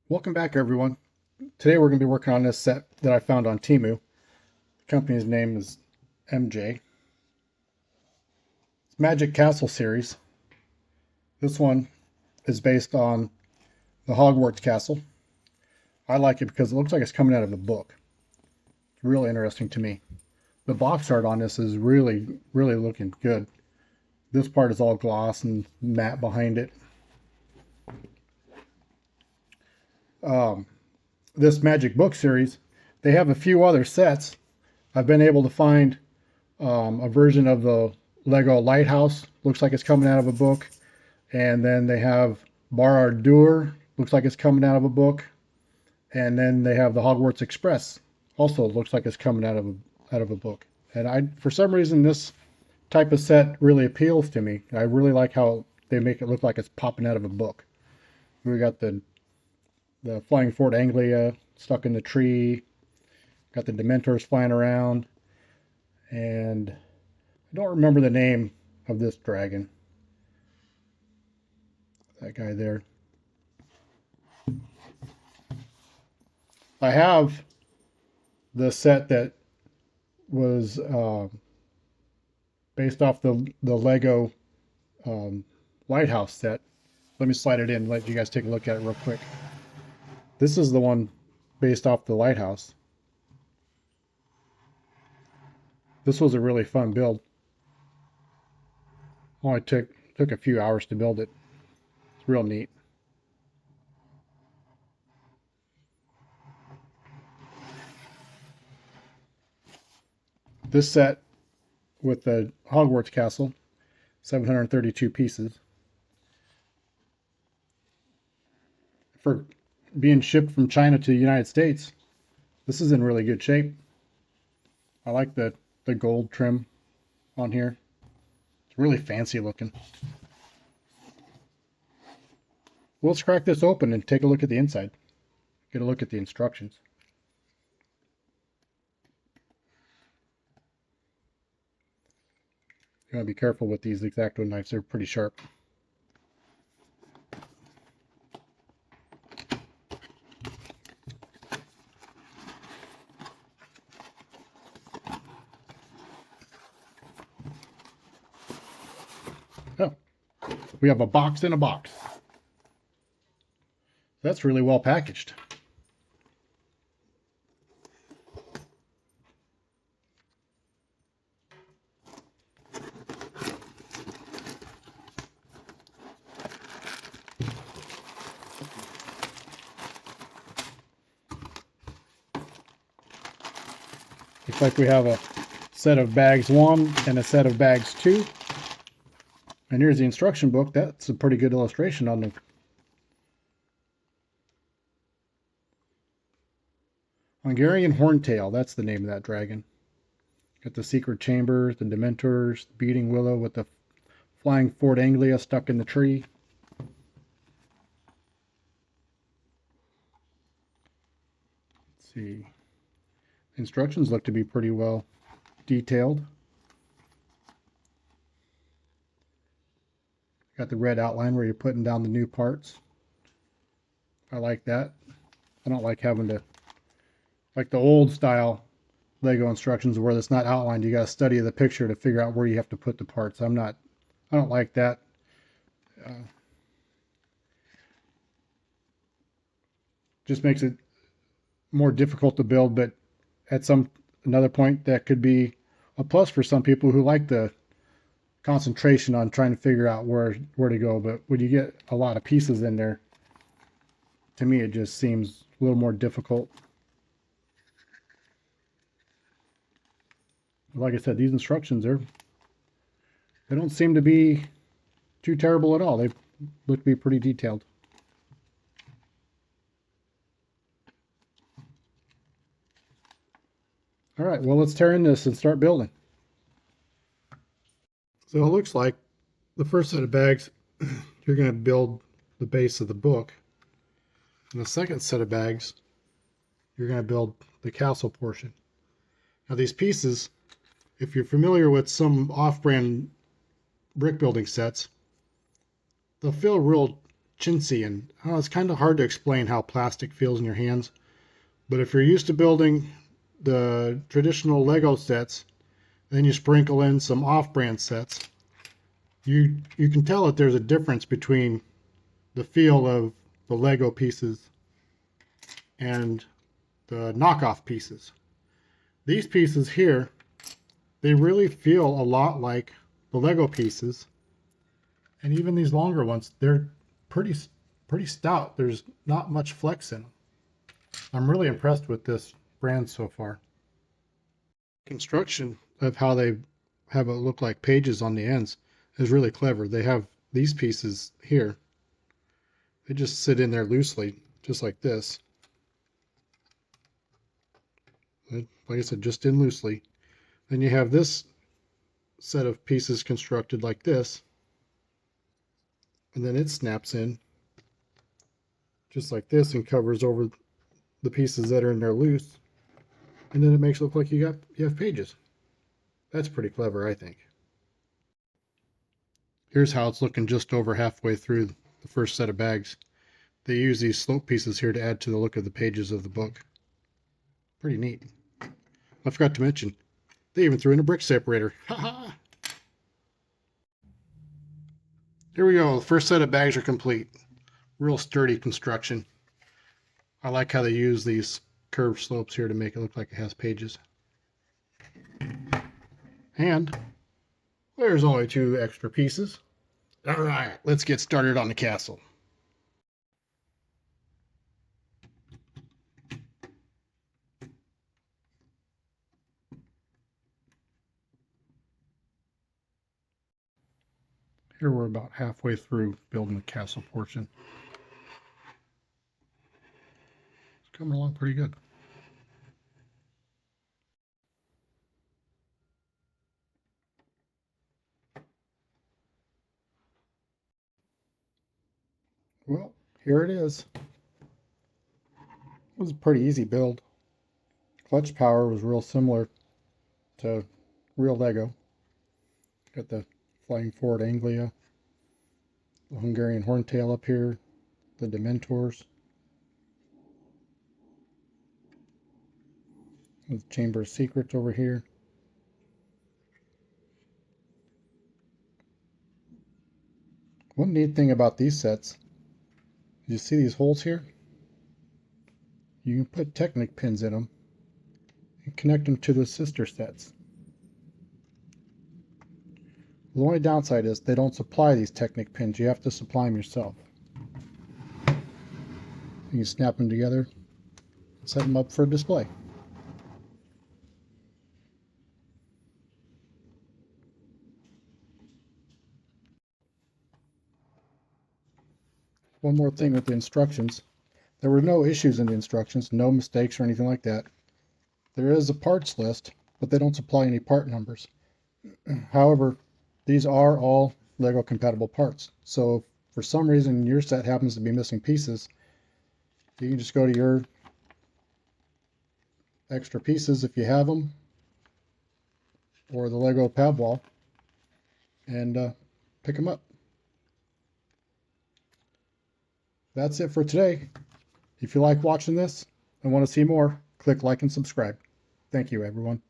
Welcome back, everyone. Today we're going to be working on this set that I found on Temu. The company's name is MJ. It's Magic Castle series. This one is based on the Hogwarts castle. I like it because it looks like it's coming out of a book. It's really interesting to me. The box art on this is really looking good. This part is all gloss and matte behind it. This Magic book series, they have a few other sets. I've been able to find a version of the Lego Lighthouse. Looks like it's coming out of a book. And then they have Bar Ardur. Looks like it's coming out of a book. And then they have the Hogwarts Express. Also looks like it's coming out of a book. And for some reason, this type of set really appeals to me. I really like how they make it look like it's popping out of a book. We got the Flying Fort Anglia stuck in the tree. Got the Dementors flying around. And I don't remember the name of this dragon. That guy there. I have the set that was based off the Lego Lighthouse set. Let me slide it in and let you guys take a look at it real quick. This is the one based off the lighthouse. This was a really fun build. Only took a few hours to build it. It's real neat. This set with the Hogwarts castle, 732 pieces. For being shipped from China to the United States, this is in really good shape. I like the gold trim on here. It's really fancy looking. Well, let's crack this open and take a look at the inside. Get a look at the instructions. You gotta be careful with these X-Acto knives. They're pretty sharp. Oh, we have a box in a box. That's really well packaged. Looks like we have a set of bags 1 and a set of bags 2. And here's the instruction book. That's a pretty good illustration on the Hungarian Horntail. That's the name of that dragon. Got the secret chamber, the Dementors, the beating willow with the flying Fort Anglia stuck in the tree. Let's see. Instructions look to be pretty well detailed. Got the red outline where you're putting down the new parts. I like that. I don't like having to, like the old style Lego instructions where it's not outlined. You got to study the picture to figure out where you have to put the parts. I don't like that. Just makes it more difficult to build, but at another point that could be a plus for some people who like the concentration on trying to figure out where to go. But when you get a lot of pieces in there, to me it just seems a little more difficult. Like I said, these instructions they don't seem to be too terrible at all. They look to be pretty detailed. All right, well, let's tear in this and start building. So it looks like the first set of bags, you're going to build the base of the book. And the second set of bags, you're going to build the castle portion. Now these pieces, if you're familiar with some off-brand brick building sets, they'll feel real chintzy, and it's kind of hard to explain how plastic feels in your hands. But if you're used to building the traditional Lego sets, then you sprinkle in some off-brand sets, you can tell that there's a difference between the feel of the Lego pieces and the knockoff pieces. These pieces here, they really feel a lot like the Lego pieces, and even these longer ones, they're pretty stout. There's not much flex in them. I'm really impressed with this brand so far. Construction of how they have it look like pages on the ends is really clever. They have these pieces here. They just sit in there loosely, just like this. Like I said, just in loosely. Then you have this set of pieces constructed like this, and then it snaps in just like this and covers over the pieces that are in there loose, and then it makes it look like you have pages. That's pretty clever, I think. Here's how it's looking just over halfway through the first set of bags. They use these slope pieces here to add to the look of the pages of the book. Pretty neat. I forgot to mention, they even threw in a brick separator. Ha! Here we go. The first set of bags are complete. Real sturdy construction. I like how they use these curved slopes here to make it look like it has pages. And there's only 2 extra pieces. All right, let's get started on the castle. Here we're about halfway through building the castle portion. It's coming along pretty good. Well, here it is. It was a pretty easy build. Clutch power was real similar to real Lego. Got the flying forward Anglia, the Hungarian Horntail up here, the Dementors, the Chamber of Secrets over here. One neat thing about these sets, you see these holes here? You can put Technic pins in them and connect them to the sister sets. The only downside is they don't supply these Technic pins. You have to supply them yourself. You can snap them together and set them up for display. One more thing with the instructions. There were no issues in the instructions, no mistakes or anything like that. There is a parts list, but they don't supply any part numbers. However, these are all Lego compatible parts. So if for some reason your set happens to be missing pieces, you can just go to your extra pieces if you have them, or the Lego pad wall, and pick them up. That's it for today. If you like watching this and want to see more, click like and subscribe. Thank you, everyone.